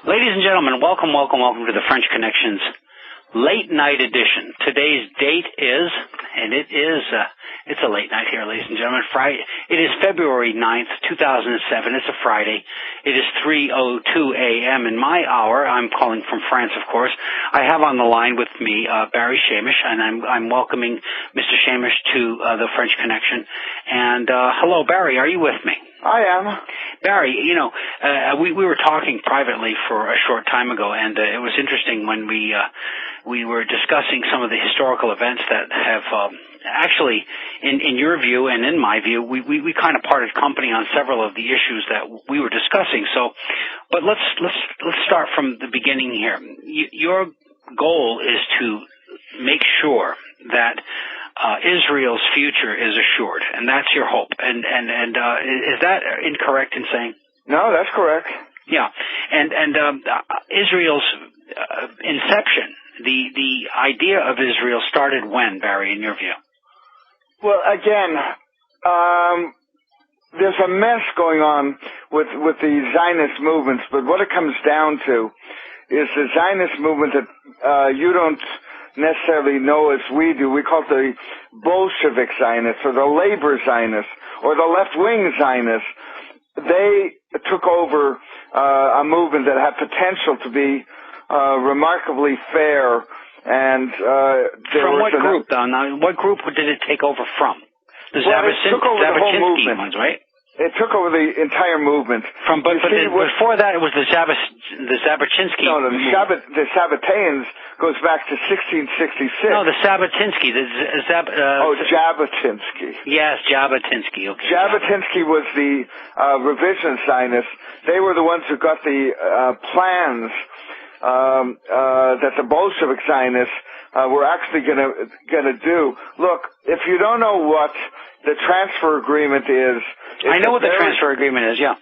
Ladies and gentlemen, welcome to the French Connections late night edition. Today's date is, and it's a late night here, ladies and gentlemen, Friday. It is February 9th, 2007. It's a Friday. It is 3:02 a.m. in my hour. I'm calling from France, of course. I have on the line with me Barry Shamish, and I'm welcoming Mr. Shamish to the French Connection. And hello, Barry, are you with me? I am. Barry, we were talking privately for a short time ago, and it was interesting when we were discussing some of the historical events that have actually, in your view and in my view, we kind of parted company on several of the issues that we were discussing. So, but let's start from the beginning here. Your goal is to make sure that Israel's future is assured, and that's your hope. And is that incorrect in saying? No, that's correct. Yeah, and Israel's inception, the idea of Israel started when, Barry, in your view? Well, again, there's a mess going on with the Zionist movements, but what it comes down to is the Zionist movement that you don't necessarily know as we do. We call it the Bolshevik Zionists or the labor Zionists or the left-wing Zionists. They took over a movement that had potential to be remarkably fair. And from what group, though? Now, what group did it take over from? The Zabotinsky ones, right? It took over the entire movement. Before that, it was the Zabotinsky. No, the Sabbateans goes back to 1666. No, the Sabotinsky. Jabotinsky. Yes, Jabotinsky. Okay. Jabotinsky was the revision Zionists. They were the ones who got the plans that the Bolshevik Zionists were actually going to do. Look, if you don't know what the transfer agreement is, I know what the transfer agreement is. Yeah.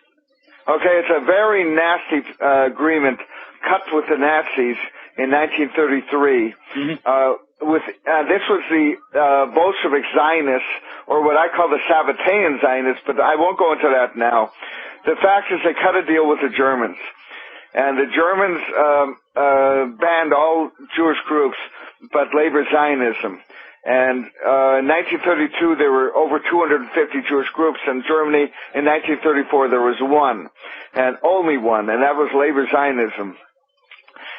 Okay, it's a very nasty agreement cut with the Nazis in 1933. Mm-hmm. This was the Bolshevik Zionists, or what I call the Sabbatean Zionists, but I won't go into that now. The fact is they cut a deal with the Germans. And the Germans banned all Jewish groups but labor Zionism. And in 1932, there were over 250 Jewish groups. In Germany, in 1934, there was one, and only one, and that was labor Zionism.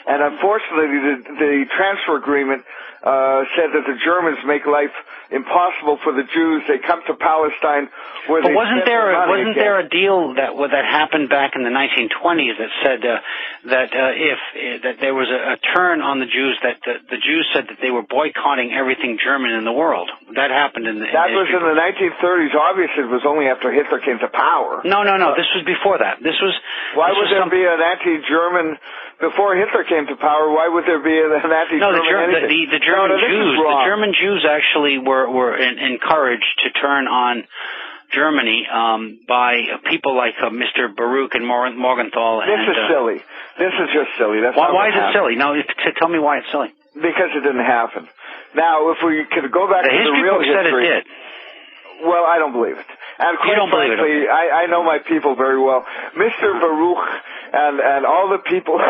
And unfortunately, the transfer agreement said that the Germans make life impossible for the Jews. They come to Palestine where but wasn't there a deal that happened back in the 1920s that said that there was a turn on the Jews, that the Jews said that they were boycotting everything German in the world. That happened in the was in the 1930s. Obviously, it was only after Hitler came to power. No. This was before that. Why would there be an anti-German before Hitler came to power? Why would there be an anti-German? No, the German Jews actually were encouraged to turn on Germany by people like Mr. Baruch and Morgenthau. This is silly. This is just silly. That's why is it silly? No, tell me why it's silly. Because it didn't happen. Now, if we could go back to the real history. Said it did. Well, I don't believe it. And quite frankly, I know my people very well. Mr. Baruch and all the people,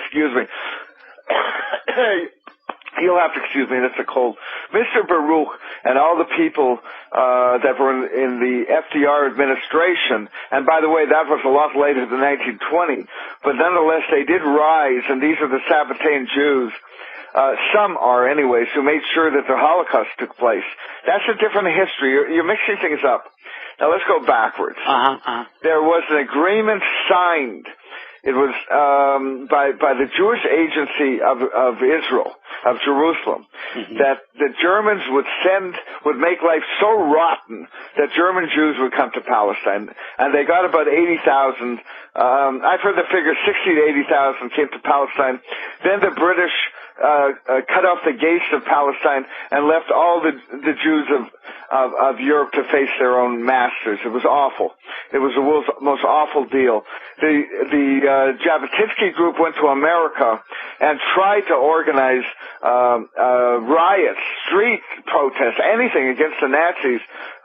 excuse me. You'll have to excuse me, that's a cold. Mr. Baruch and all the people that were in the FDR administration, and by the way, that was a lot later than 1920, but nonetheless, they did rise, and these are the Sabbatean Jews. Some are, anyways, who made sure that the Holocaust took place. That's a different history. You're mixing things up. Now, let's go backwards. There was an agreement signed. It was by the Jewish Agency of Israel, of Jerusalem, that the Germans would make life so rotten that German Jews would come to Palestine. And they got about 80,000. I've heard the figure 60 to 80,000 came to Palestine. Then the British cut off the gates of Palestine and left all the Jews of Europe to face their own masters. It was awful. It was the world's most awful deal. The Jabotinsky group went to America and tried to organize riots, street protests, anything against the Nazis,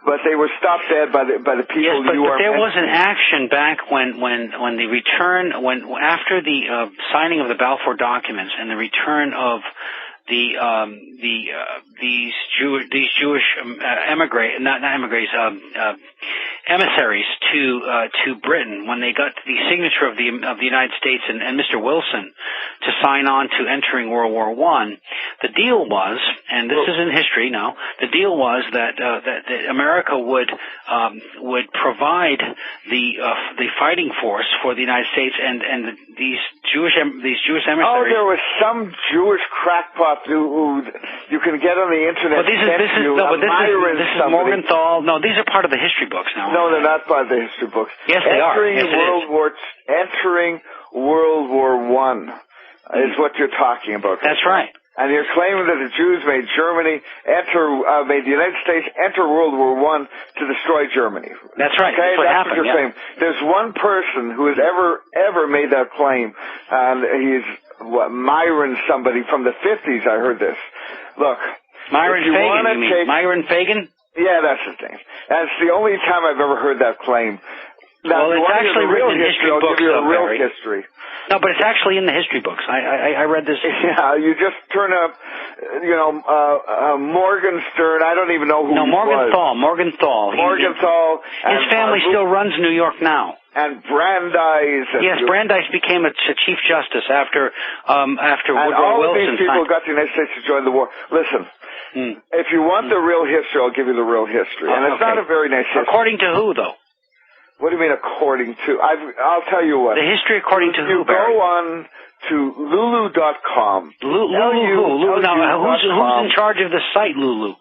but they were stopped dead by the people yes, but, you are. But there was an action back when the return after the signing of the Balfour documents and the return of these Jewish emissaries to Britain, when they got the signature of the United States and Mr. Wilson to sign on to entering World War I, the deal was, and this is in history now, the deal was that America would provide the fighting force for the United States and these Jewish emissaries. Oh, there was some Jewish crackpot who you can get on the internet. This is Morgenthau. No, these are part of the history books now. No, they're not part of the history books. Yes, they are. Entering World War I is what you're talking about. That's right. And you're claiming that the Jews made made the United States enter World War I to destroy Germany. That's right. Okay, that's what you're saying. There's one person who has ever made that claim, and he's Myron somebody from the 50s. I heard this. Look, Myron Fagan. You mean Myron Fagan? Yeah, that's his name. And it's the only time I've ever heard that claim. Now, well, it's actually written in history books. I'll give you a real history. No, but it's actually in the history books. I read this. Yeah, you just turn up, Morgenstern. I don't even know who he Morgenthau. was. Morgenthau. His family still runs New York now. And Brandeis. Yes, Brandeis became a chief justice after Woodrow Wilson. And all of these people got the United States to join the war. Listen, if you want the real history, I'll give you the real history. And it's not a very nice history. According to who, though? What do you mean according to? I'll tell you what. The history according to who, Barry? You go on to Lulu.com. Lulu. Now, who's in charge of the site, Lulu?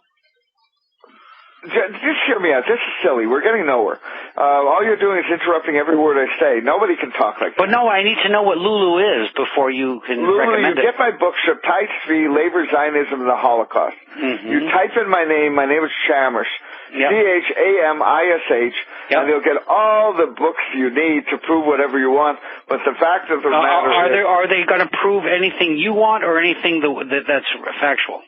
Just hear me out. This is silly. We're getting nowhere. All you're doing is interrupting every word I say. Nobody can talk like that. But no, I need to know what Lulu is before you can recommend it. You get my book, Shabtai Tzvi, Labor, Zionism, and the Holocaust. Mm-hmm. You type in my name. My name is Chamish. Yep. Chamish. Yep. And you'll get all the books you need to prove whatever you want. But the fact of the matter is... Are they going to prove anything you want or anything that's factual?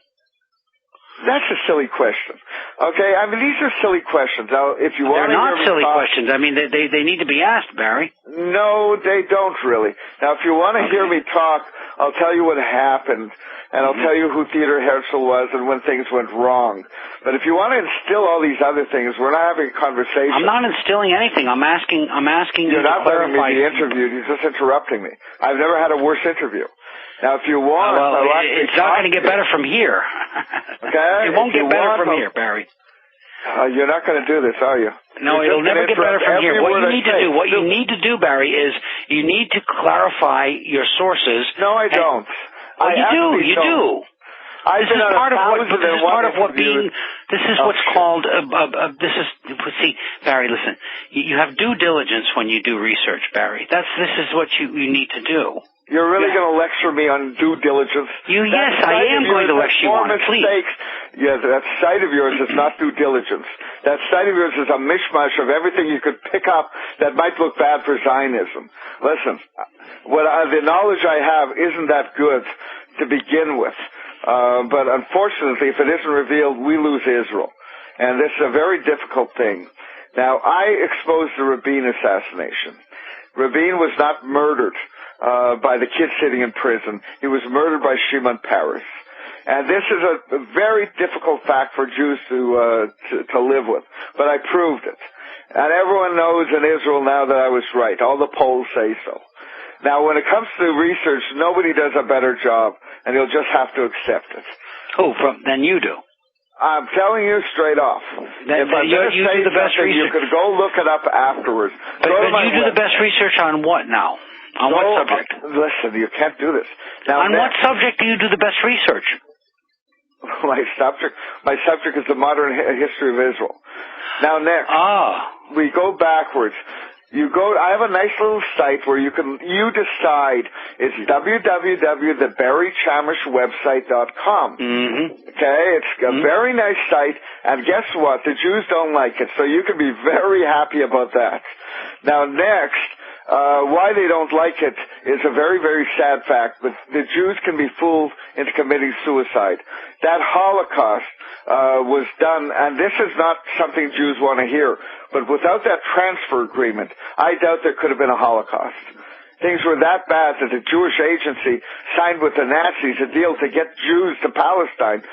That's a silly question. Okay? I mean, these are silly questions. Now, if you want to hear me talk... They're not silly questions. I mean, they need to be asked, Barry. No, they don't really. Now, if you want to hear me talk, I'll tell you what happened, and I'll tell you who Theodor Herzl was and when things went wrong. But if you want to instill all these other things, we're not having a conversation. I'm not instilling anything. I'm asking you to clarify. You're not letting me be interviewed. You're just interrupting me. I've never had a worse interview. Now, if you want... it's not going to get better from here. Okay? It won't get better from here, Barry. You're not going to do this, are you? No, it'll never get better from here. What you need to do, Barry, is you need to clarify your sources. No, I don't. You do. This is part of what's called, see, Barry, listen, you have due diligence when you do research, Barry. This is what you need to do. You're really going to lecture me on due diligence? Yes, I am going to lecture you on it, please. Yeah, that site of yours is not due diligence. That site of yours is a mishmash of everything you could pick up that might look bad for Zionism. Listen, the knowledge I have isn't that good to begin with. But unfortunately, if it isn't revealed, we lose Israel. And this is a very difficult thing. Now, I exposed the Rabin assassination. Rabin was not murdered by the kid sitting in prison. He was murdered by Shimon Peres. And this is a very difficult fact for Jews to live with. But I proved it. And everyone knows in Israel now that I was right. All the polls say so. Now, when it comes to research, nobody does a better job, and you'll just have to accept it. Than you do? I'm telling you straight off. If you do the best research. You could go look it up afterwards. But you do the best research on what now? On what subject? Listen, you can't do this. Now, on what subject do you do the best research? My subject is the modern history of Israel. Now, next, we go backwards. I have a nice little site where you decide. It's www.thebarrychamishwebsite.com. Mm-hmm. Okay, it's a very nice site, and guess what? The Jews don't like it, so you can be very happy about that. Now, next, Why they don't like it is a very, very sad fact, but the Jews can be fooled into committing suicide. That Holocaust was done, and this is not something Jews want to hear, but without that transfer agreement, I doubt there could have been a Holocaust. Things were that bad that the Jewish agency signed with the Nazis a deal to get Jews to Palestine.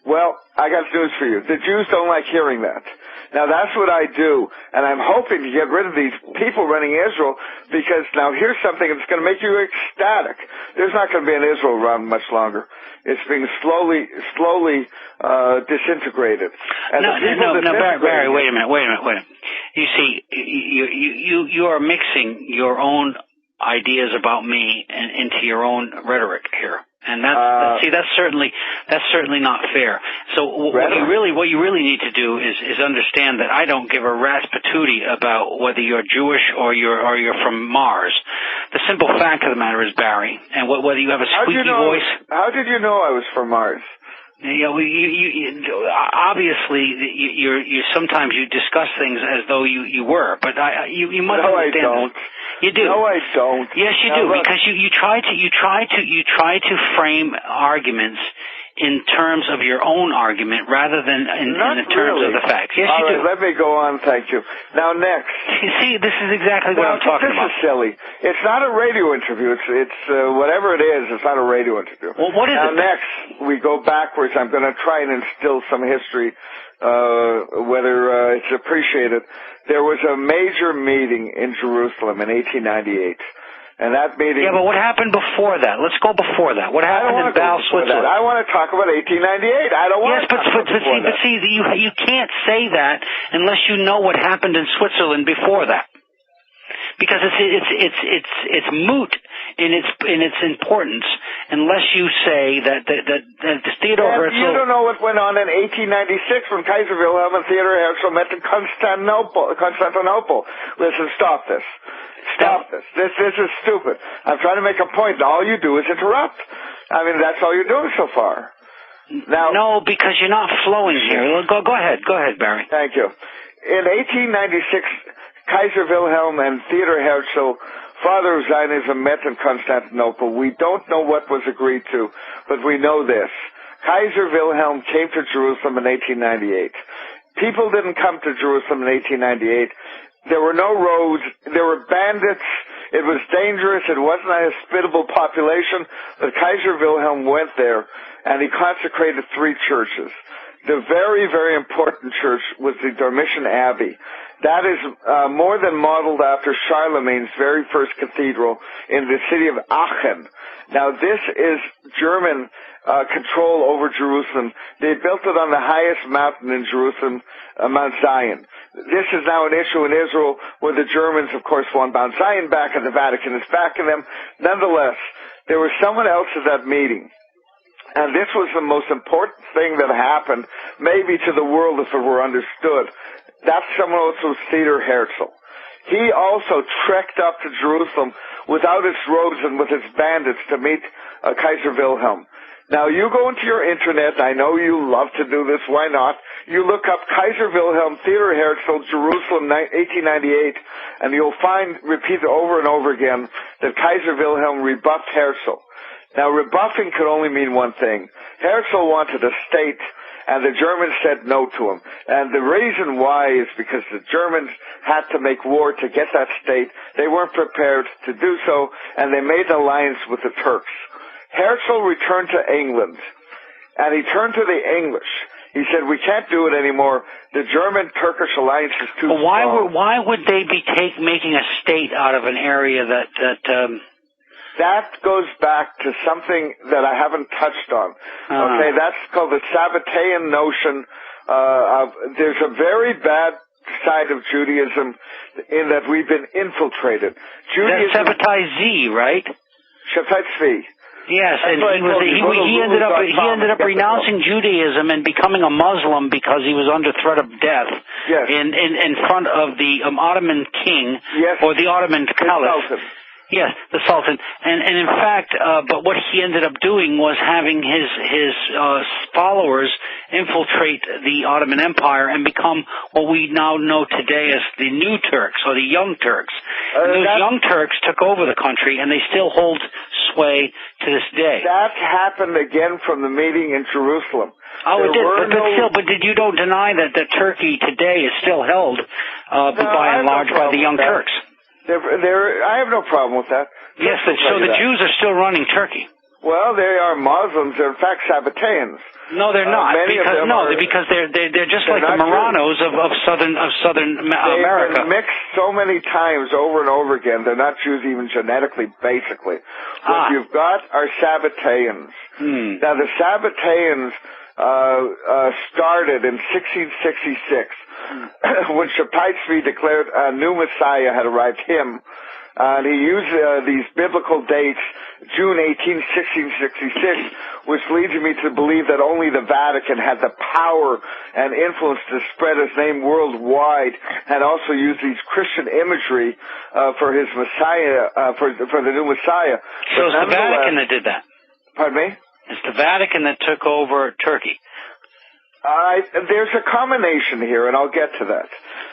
Well, I got news for you. The Jews don't like hearing that. Now, that's what I do, and I'm hoping to get rid of these people running Israel, because now here's something that's going to make you ecstatic. There's not going to be an Israel around much longer. It's being slowly disintegrated. And Barry, wait a minute. You see, you are mixing your own ideas about me and into your own rhetoric here. And that's certainly not fair. So what you really need to do is understand that I don't give a rat's patootie about whether you're Jewish or you're from Mars. The simple fact of the matter is, Barry, and whether you have a squeaky voice. How did you know I was from Mars? You know, obviously you sometimes you discuss things as though you were, but you must understand. No, I don't. You do. No, I don't. Yes, you do, because you try to frame arguments in terms of your own argument rather than in the terms of the facts. Yes, you do. Let me go on. Thank you. Now, next. You see, this is exactly what I'm talking about. This is silly. It's not a radio interview. It's whatever it is. It's not a radio interview. Well, what is it? Now, next, we go backwards. I'm going to try and instill some history, whether it's appreciated. There was a major meeting in Jerusalem in 1898. And that meeting... Yeah, but what happened before that? Let's go before that. What happened in Bal, Switzerland? I want to talk about 1898. I don't want to talk about before that. But you can't say that unless you know what happened in Switzerland before that. Because it's moot in its importance unless you say that Theodore Herzl... You don't know what went on in 1896 when Kaiser Wilhelm and Theodore Herzl met in Constantinople. Listen, stop this. Stop this. This is stupid. I'm trying to make a point. All you do is interrupt. I mean, that's all you're doing so far. Now, no, because you're not flowing here. Go ahead. Go ahead, Barry. Thank you. In 1896, Kaiser Wilhelm and Theodor Herzl, father of Zionism, met in Constantinople. We don't know what was agreed to, but we know this. Kaiser Wilhelm came to Jerusalem in 1898. People didn't come to Jerusalem in 1898. There were no roads. There were bandits. It was dangerous. It wasn't a hospitable population. But Kaiser Wilhelm went there, and he consecrated 3 churches. The very, very important church was the Dormition Abbey. That is more than modeled after Charlemagne's very first cathedral in the city of Aachen. Now, this is German control over Jerusalem. They built it on the highest mountain in Jerusalem, Mount Zion. This is now an issue in Israel where the Germans, of course, want Mount Zion back, and the Vatican is backing them. Nonetheless, there was someone else at that meeting, and this was the most important thing that happened, maybe to the world if it were understood. That someone else was Theodor Herzl. He also trekked up to Jerusalem without its roads and with its bandits to meet Kaiser Wilhelm. Now, you go into your internet. I know you love to do this. Why not? You look up Kaiser Wilhelm, Theodor Herzl, Jerusalem, 1898, and you'll find, repeated over and over again, that Kaiser Wilhelm rebuffed Herzl. Now, rebuffing could only mean one thing. Herzl wanted a state, and the Germans said no to him. And the reason why is because the Germans had to make war to get that state. They weren't prepared to do so, and they made an alliance with the Turks. Herzl returned to England, and he turned to the English. He said, we can't do it anymore. The German-Turkish alliance is too strong. Why would they be making a state out of an area That goes back to something that I haven't touched on. Okay, that's called the Sabbatean notion there's a very bad side of Judaism in that we've been infiltrated. Judaism... That's Sabbatai Z, right? Shabtai Tzvi. Yes, and he ended up renouncing Judaism and becoming a Muslim because he was under threat of death. Yes. In front of the Ottoman king, or the Ottoman caliph. Yes, the Sultan, and in fact, but what he ended up doing was having his followers infiltrate the Ottoman Empire and become what we now know today as the New Turks or the Young Turks. And those Young Turks took over the country, and they still hold sway to this day. That happened again from the meeting in Jerusalem. Oh, it did, but you don't deny that Turkey today is still held by and large by the Young Turks. I have no problem with that. Yes, so the Jews are still running Turkey. Well, they are Muslims. They're in fact Sabbateans. No, they're not. Because they're just like the Marranos of southern America. They've been mixed so many times over and over again. They're not Jews even genetically, basically. What you've got are Sabbateans. Now, the Sabbateans started in 1666 when Shabtai Tzvi declared a new Messiah had arrived, him. And he used these biblical dates, June 18, 1666, which leads me to believe that only the Vatican had the power and influence to spread his name worldwide, and also use these Christian imagery for his Messiah, for the new Messiah. So it's the Vatican that did that? Pardon me? It's the Vatican that took over Turkey. There's a combination here, and I'll get to that.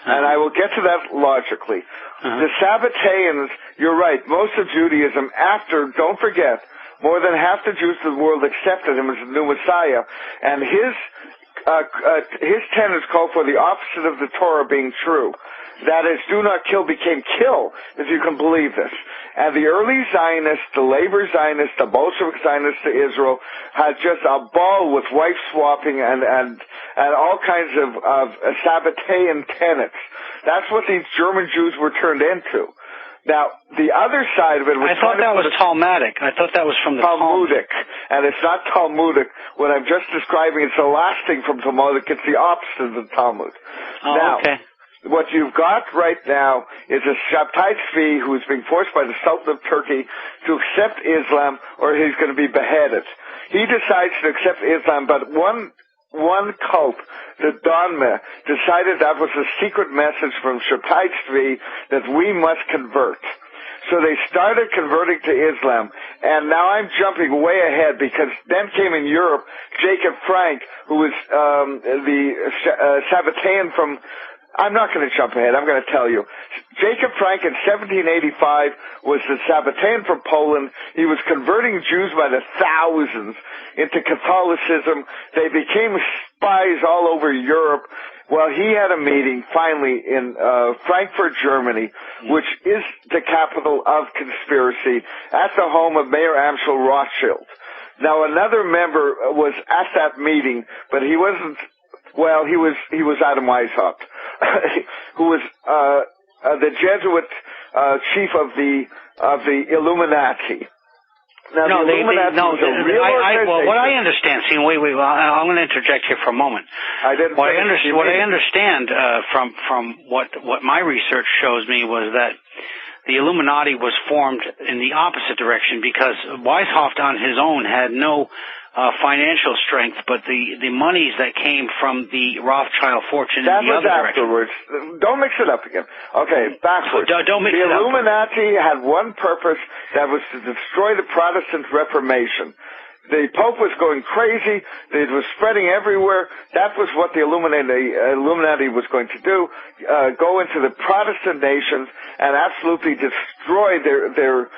And I will get to that logically. The Sabbateans, you're right, most of Judaism don't forget, more than half the Jews of the world accepted him as the new Messiah, and his tenets call for the opposite of the Torah being true. That is, do not kill became kill, if you can believe this. And the early Zionists, the labor Zionists, the Bolshevik Zionists to Israel had just a ball with wife swapping and all kinds of Sabbatean tenets. That's what these German Jews were turned into. Now, the other side of it was... I thought that was Talmudic. I thought that was from the Talmudic. And it's not Talmudic. What I'm just describing, it's the last thing from Talmudic. It's the opposite of the Talmud. Oh, now, okay. What you've got right now is a Shabtai Tzvi who is being forced by the Sultan of Turkey to accept Islam, or he's going to be beheaded. He decides to accept Islam, but one cult, the Donme, decided that was a secret message from Shabtai Tzvi that we must convert. So they started converting to Islam, and now I'm jumping way ahead because then came in Europe Jacob Frank, who was the Sabbatean from... I'm not going to jump ahead. I'm going to tell you. Jacob Frank in 1785 was the Sabbatean from Poland. He was converting Jews by the thousands into Catholicism. They became spies all over Europe. Well, he had a meeting finally in Frankfurt, Germany, which is the capital of conspiracy, at the home of Mayor Amschel Rothschild. Now, another member was at that meeting, but he wasn't... Well, he was Adam Weishaupt, who was the Jesuit chief of the Illuminati. Now, the Illuminati was a real organization. What I understand, see, wait, I'm going to interject here for a moment. What I understand from what my research shows me was that the Illuminati was formed in the opposite direction, because Weishaupt on his own had no financial strength, but the monies that came from the Rothschild fortune in the other direction. That was afterwards. Don't mix it up again. Okay, backwards. Don't mix it up. The Illuminati had one purpose, that was to destroy the Protestant Reformation. The Pope was going crazy. It was spreading everywhere. That was what the Illuminati was going to do, go into the Protestant nations and absolutely destroy their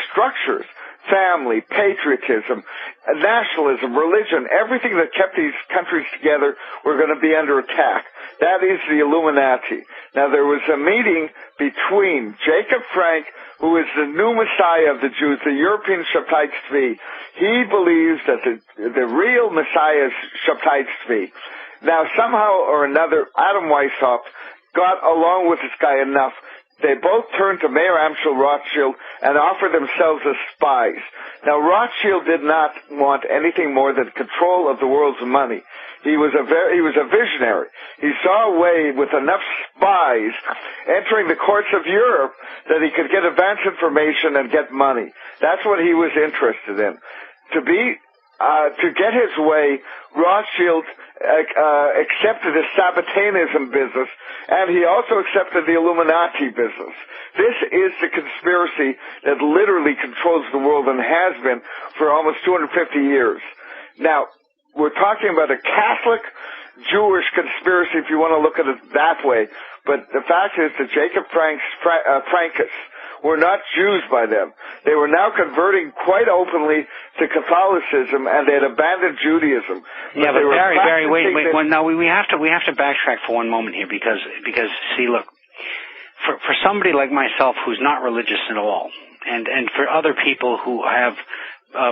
structures. Family, patriotism, nationalism, religion, everything that kept these countries together were going to be under attack. That is the Illuminati. Now, there was a meeting between Jacob Frank, who is the new Messiah of the Jews, the European Shabtai Tzvi. He believes that the real Messiah is Shabtai Tzvi. Now, somehow or another, Adam Weishaupt got along with this guy enough. They both turned to Mayor Amschel Rothschild and offered themselves as spies. Now, Rothschild did not want anything more than control of the world's money. He was a visionary. He saw a way with enough spies entering the courts of Europe that he could get advance information and get money. That's what he was interested in. To be to get his way, Rothschild accepted the Sabbateanism business, and he also accepted the Illuminati business. This is the conspiracy that literally controls the world and has been for almost 250 years. Now, we're talking about a Catholic Jewish conspiracy, if you want to look at it that way. But the fact is that Jacob Frankus were not Jews by them. They were now converting quite openly to Catholicism, and they had abandoned Judaism. Yeah, but Barry, wait. Well, no, we have to backtrack for one moment here because see, look, for somebody like myself who's not religious at all, and for other people who have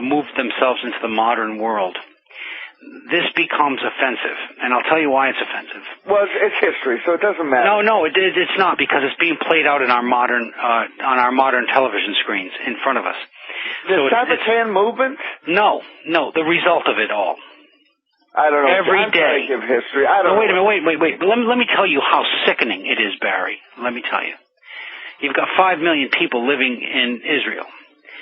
moved themselves into the modern world, this becomes offensive, and I'll tell you why it's offensive. Well, it's history, so it doesn't matter. No, it's not, because it's being played out in our modern on our modern television screens in front of us. The Sabbatean movement? No, the result of it all. I don't know. Every day. Of history. I don't know. Wait a minute. Wait. Let me tell you how sickening it is, Barry. Let me tell you. You've got 5 million people living in Israel.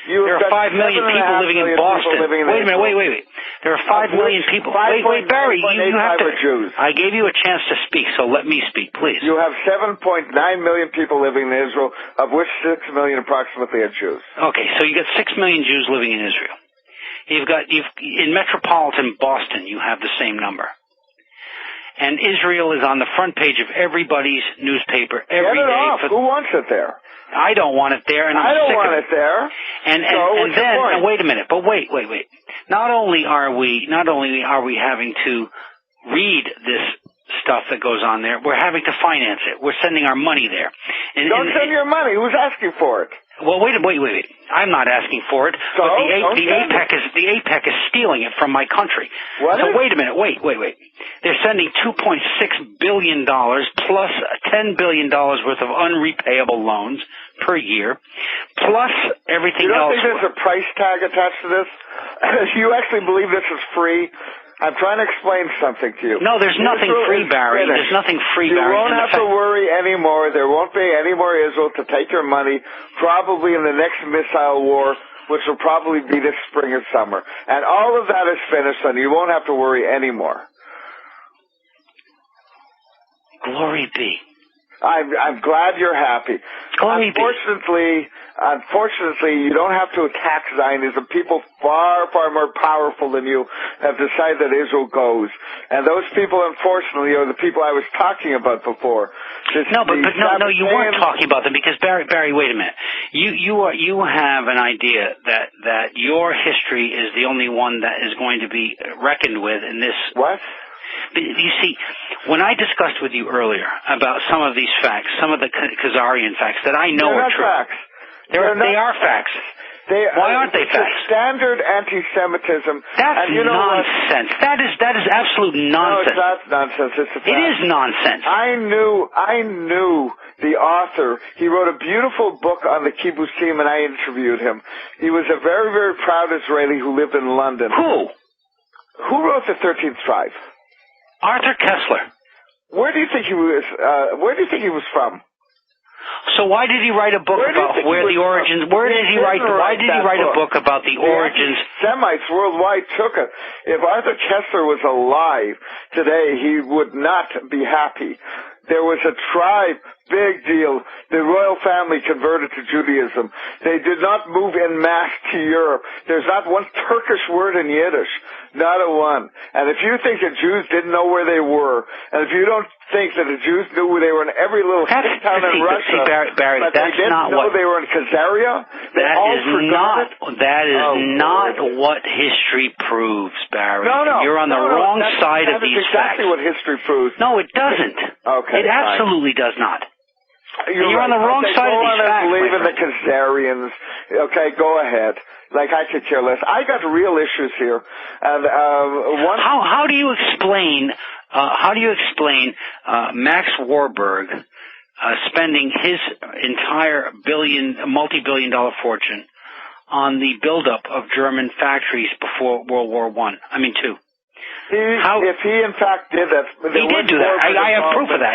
There are 5 million people living in Boston. Wait a minute. Wait. There are 5 million people. Wait, Barry, you have to. Jews. I gave you a chance to speak, so let me speak, please. You have 7.9 million people living in Israel, of which 6 million approximately are Jews. Okay, so you got 6 million Jews living in Israel. In metropolitan Boston, you have the same number. And Israel is on the front page of everybody's newspaper every day. Get it off. Who wants it there? I don't want it there, and I'm sick of it. I don't want it there. And then wait a minute. But wait. Not only are we having to read this stuff that goes on there, we're having to finance it. We're sending our money there. Don't send your money. Who's asking for it? Well, wait. I'm not asking for it. So, but the APEC is stealing it from my country. What? So wait a minute. Wait. They're sending $2.6 billion plus $10 billion worth of unrepayable loans per year, plus everything else. You don't think there's a price tag attached to this? You actually believe this is free? I'm trying to explain something to you. No, there's nothing free, Barry. There's nothing free, Barry. You won't have to worry anymore. There won't be any more Israel to take your money, probably in the next missile war, which will probably be this spring or summer. And all of that is finished, and you won't have to worry anymore. Glory be. I'm glad you're happy. Unfortunately, you don't have to attack Zionism. People far, far more powerful than you have decided that Israel goes. And those people, unfortunately, are the people I was talking about before. No, you weren't talking about them because Barry, wait a minute. You have an idea that your history is the only one that is going to be reckoned with in this. What? You see, when I discussed with you earlier about some of these facts, some of the Khazarian facts that I know are true. Facts. They are facts. Why aren't they facts? Standard anti-Semitism. That's nonsense. That is absolute nonsense. No, it's not nonsense. It's a fact. It is nonsense. I knew the author. He wrote a beautiful book on the kibbutzim, and I interviewed him. He was a very, very proud Israeli who lived in London. Who wrote the 13th tribe? Arthur Kessler. Where do you think he was? Where do you think he was from? So why did he write a book about where the origins? Where did he write? Why did he write a book about the origins? Semites worldwide took it. If Arthur Kessler was alive today, he would not be happy. There was a tribe, big deal. The royal family converted to Judaism. They did not move en masse to Europe. There's not one Turkish word in Yiddish. Not a one. And if you think that Jews didn't know where they were, and if you don't think that the Jews knew where they were in every little town in Russia, Barry, but they didn't know they were in Khazaria, that is not what history proves, Barry. No. You're on the wrong side of these facts. That's exactly what history proves. No, it doesn't. Okay. It absolutely does not. You're right. on the wrong side of these facts. Believe in the Khazarians. Okay, go ahead. Like, I could care less. I got real issues here. And how do you explain Max Warburg spending his entire multi-billion-dollar fortune on the buildup of German factories before World War II? If he in fact did that, he did do that. I have proof of that.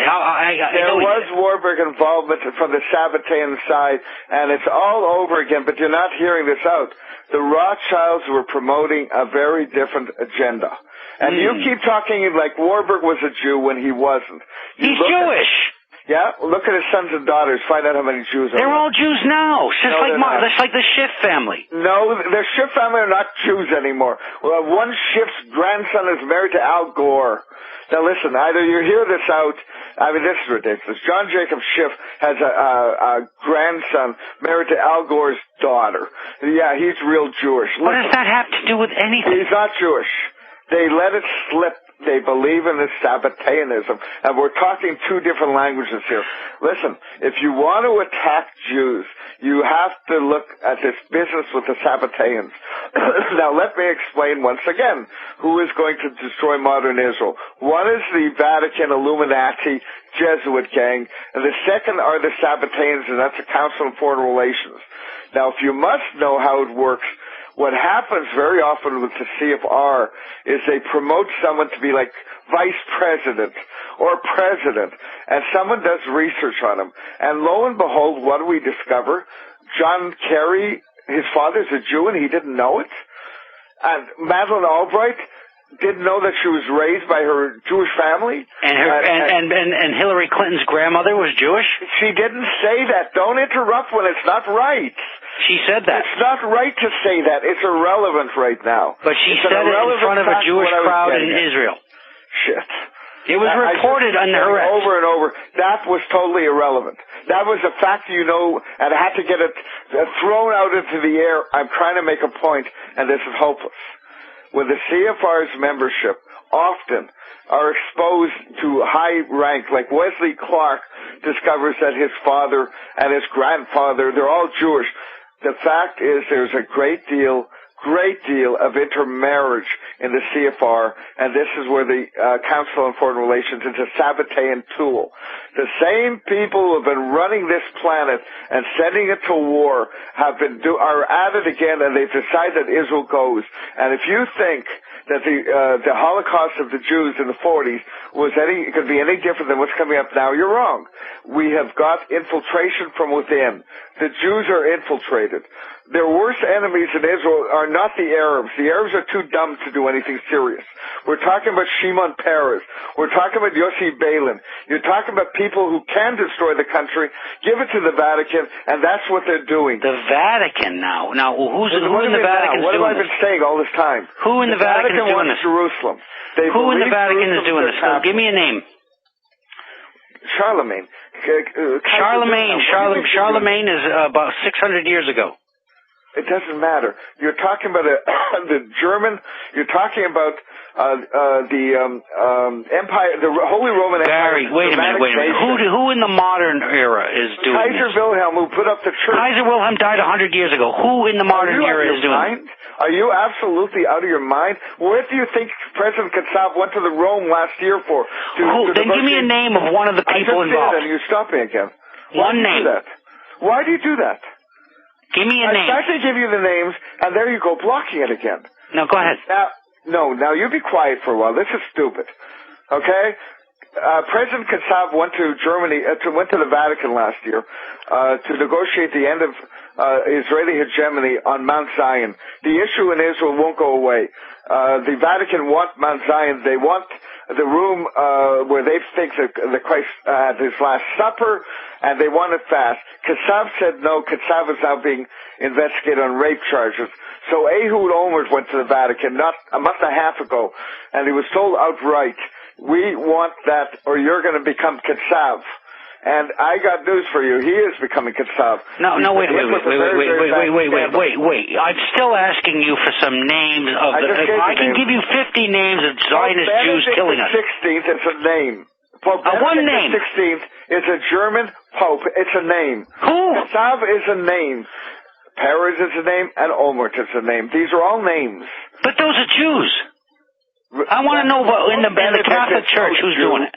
There was Warburg involvement from the Sabbatean side, and it's all over again. But you're not hearing this out. The Rothschilds were promoting a very different agenda, and you keep talking like Warburg was a Jew when he wasn't. He's Jewish. Yeah, look at his sons and daughters. Find out how many Jews are there. They're all Jews now, just like the Schiff family. No, the Schiff family are not Jews anymore. Well, one Schiff's grandson is married to Al Gore. Now listen, either you hear this out, I mean, this is ridiculous. John Jacob Schiff has a grandson married to Al Gore's daughter. Yeah, he's real Jewish. What does that have to do with anything? He's not Jewish. They let it slip. They believe in this Sabbateanism, and we're talking two different languages here. Listen, if you want to attack Jews, you have to look at this business with the Sabbateans. Now, let me explain once again who is going to destroy modern Israel. One is the Vatican Illuminati Jesuit gang, and the second are the Sabbateans, and that's the Council on Foreign Relations. Now, if you must know how it works, what happens very often with the CFR is they promote someone to be like vice president or president, and someone does research on him. And lo and behold, what do we discover? John Kerry, his father's a Jew, and he didn't know it. And Madeleine Albright didn't know that she was raised by her Jewish family. And Hillary Clinton's grandmother was Jewish? She didn't say that. Don't interrupt when it's not right. She said that. It's not right to say that. It's irrelevant right now. But she said it in front of a Jewish crowd in Israel. Shit. It was reported on her over and over. That was totally irrelevant. That was a fact, and I had to get it thrown out into the air. I'm trying to make a point, and this is hopeless. When the CFR's membership often are exposed to high rank, like Wesley Clark discovers that his father and his grandfather, they're all Jewish. The fact is there's a great deal of intermarriage in the CFR, and this is where the Council on Foreign Relations is a Sabbatean tool. The same people who have been running this planet and sending it to war are at it again, and they've decided that Israel goes. And if you think that the Holocaust of the Jews in the 40s could be any different than what's coming up now, you're wrong. We have got infiltration from within. The Jews are infiltrated. Their worst enemies in Israel are not the Arabs. The Arabs are too dumb to do anything serious. We're talking about Shimon Peres. We're talking about Yossi Beilin. You're talking about people who can destroy the country, give it to the Vatican, and that's what they're doing. The Vatican now? Now, who in the Vatican is doing this? What have I been saying all this time? Who in the Vatican is doing this? Jerusalem. Who in the Vatican is doing this? Give me a name. Charlemagne. Charlemagne is about 600 years ago. It doesn't matter. You're talking about the German. You're talking about the Empire, the Holy Roman Empire. Barry, wait a minute. Who in the modern era is doing this? Kaiser Wilhelm, who put up the church. Kaiser Wilhelm died 100 years ago. Who in the modern era is doing this? Are you absolutely out of your mind? What do you think President Katsav went to the Rome last year for? Then give me a name of one of the people involved. And you stop me again. One name. Why do you do that? Give me a name. I tried to give you the names, and there you go, blocking it again. No, go ahead. Now you be quiet for a while. This is stupid. Okay? President Katsav went to Germany, went to the Vatican last year to negotiate the end of Israeli hegemony on Mount Zion. The issue in Israel won't go away. The Vatican want Mount Zion. They want the room where they think that the Christ had his Last Supper, and they want it fast. Katsav said no. Katsav is now being investigated on rape charges. So Ehud Olmert went to the Vatican not a month and a half ago, and he was told outright, we want that or you're going to become Katsav. And I got news for you. He is becoming Katsav. No, wait. I'm still asking you for some names of I can give you 50 names of Zionist Jews killing us. Benedict XVI is a name. Pope one name. XVI is a German pope. It's a name. Who? Katsav is a name. Peres is a name, and Olmert is a name. These are all names. But those are Jews. I want to know in the Catholic Church who's doing it.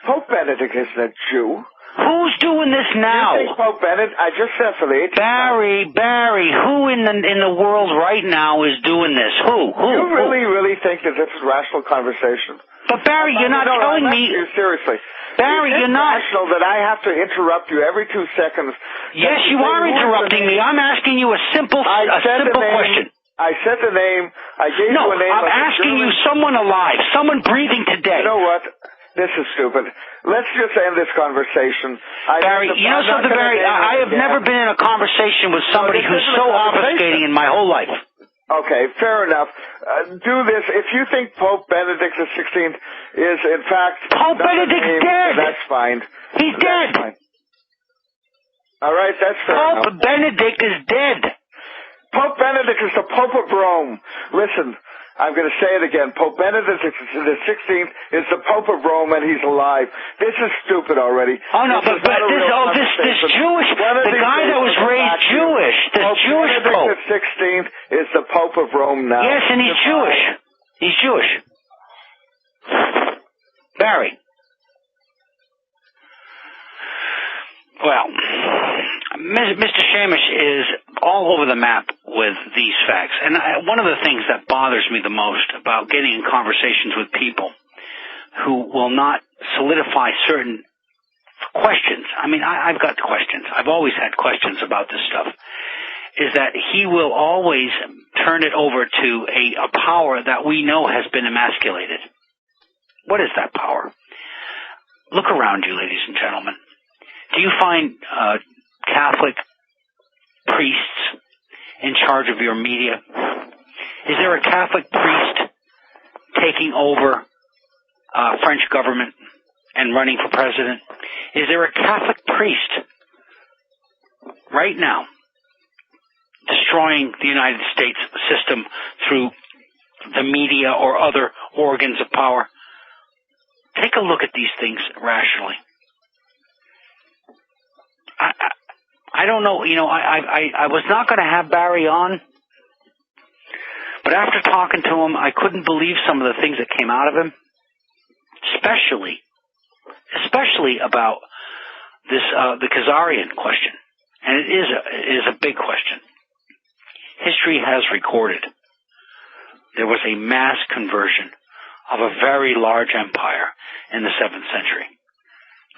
Pope Benedict isn't a Jew. Who's doing this now? You think Pope Benedict? I just said for the 18th. Barry, who in the world right now is doing this? Who? You really think that this is rational conversation? But Barry, you're not telling me. Seriously. Barry, you're not. Rational that I have to interrupt you every 2 seconds. Yes, you are interrupting me. I'm asking you a simple question. I said the name. I gave you a name. No, I'm asking you someone alive, someone breathing today. You know what? This is stupid. Let's just end this conversation. Barry, you know something, Barry? I have never been in a conversation with somebody who's so obfuscating in my whole life. Okay, fair enough. Do this. If you think Pope Benedict XVI is, in fact... Pope Benedict's dead! That's fine. He's dead! Fine. All right, that's fair enough. Pope Benedict is dead! Pope Benedict is the Pope of Rome. Listen, I'm going to say it again. Pope Benedict XVI is the Pope of Rome, and he's alive. This is stupid already. Oh, no, this Jewish... The guy that was raised Jewish, this Jewish Pope. Benedict XVI is the Pope of Rome now. Yes, and he's Jewish. He's Jewish. Barry. Well, Mr. Shamish is all over the map with these facts. And one of the things that bothers me the most about getting in conversations with people who will not solidify certain questions. I mean, I've got questions. I've always had questions about this stuff. Is that he will always turn it over to a power that we know has been emasculated. What is that power? Look around you, ladies and gentlemen. Do you find Catholic priests in charge of your media? Is there a Catholic priest taking over French government and running for president? Is there a Catholic priest right now destroying the United States system through the media or other organs of power? Take a look at these things rationally. I don't know, I was not going to have Barry on, but after talking to him, I couldn't believe some of the things that came out of him, especially about this, the Khazarian question. And it is a big question. History has recorded there was a mass conversion of a very large empire in the 7th century.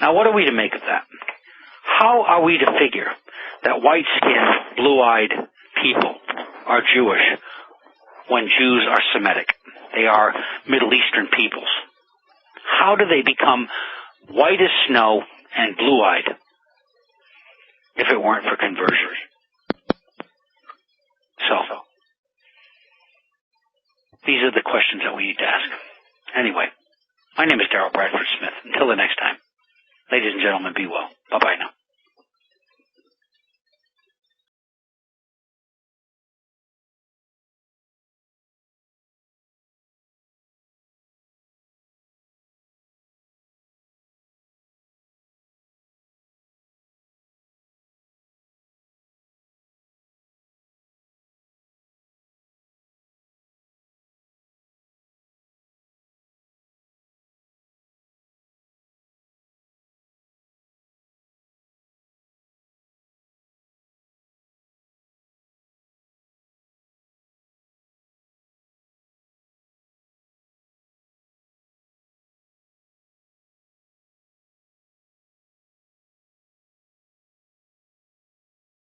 Now, what are we to make of that? How are we to figure that white-skinned, blue-eyed people are Jewish when Jews are Semitic? They are Middle Eastern peoples. How do they become white as snow and blue-eyed if it weren't for conversion? So, these are the questions that we need to ask. Anyway, my name is Darrell Bradford Smith. Until the next time, ladies and gentlemen, be well. Bye-bye now.